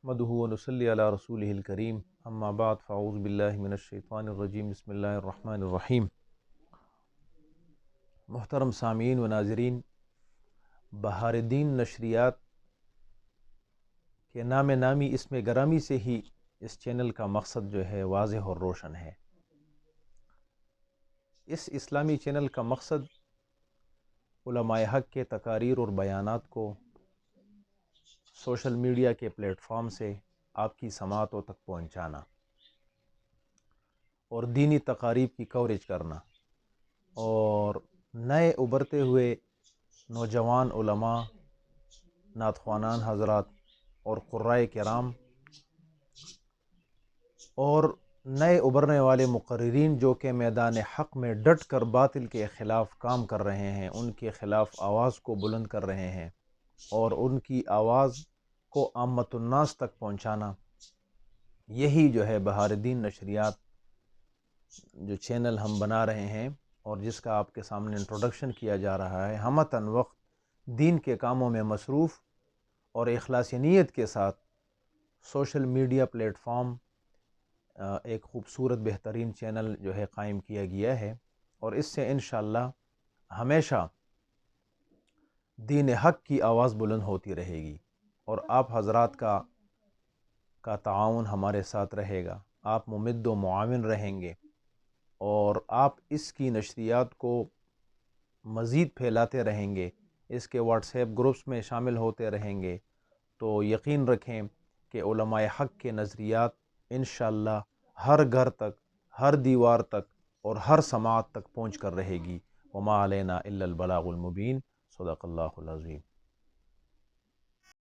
نحمده ونصلی علی رسولہ الکریم اما بعد فاعوذ باللہ من الشیطان الرجیم بسم اللہ الرحمن الرحیم۔ محترم سامعین و ناظرین، بہار الدین نشریات کے نام نامی اسم گرامی سے ہی اس چینل کا مقصد جو ہے واضح اور روشن ہے۔ اس اسلامی چینل کا مقصد علماء حق کے تقاریر اور بیانات کو سوشل میڈیا کے پلیٹ فارم سے آپ کی سماعتوں تک پہنچانا اور دینی تقاریب کی کوریج کرنا، اور نئے ابھرتے ہوئے نوجوان علماء، نعت خوانان حضرات اور قرائے کرام اور نئے ابھرنے والے مقررین جو کہ میدان حق میں ڈٹ کر باطل کے خلاف کام کر رہے ہیں، ان کے خلاف آواز کو بلند کر رہے ہیں اور ان کی آواز کو عامت الناس تک پہنچانا، یہی جو ہے بہار الدین نشریات جو چینل ہم بنا رہے ہیں اور جس کا آپ کے سامنے انٹروڈکشن کیا جا رہا ہے۔ ہمتاً وقت دین کے کاموں میں مصروف اور اخلاص نیت کے ساتھ سوشل میڈیا پلیٹ فارم ایک خوبصورت بہترین چینل جو ہے قائم کیا گیا ہے، اور اس سے انشاءاللہ ہمیشہ دین حق کی آواز بلند ہوتی رہے گی، اور آپ حضرات کا تعاون ہمارے ساتھ رہے گا، آپ ممد و معاون رہیں گے، اور آپ اس کی نشریات کو مزید پھیلاتے رہیں گے، اس کے واٹس ایپ گروپس میں شامل ہوتے رہیں گے، تو یقین رکھیں کہ علماء حق کے نظریات انشاءاللہ ہر گھر تک، ہر دیوار تک اور ہر سماعت تک پہنچ کر رہے گی۔ وما علینا الا البلاغ المبین۔ صدق اللہ العظیم۔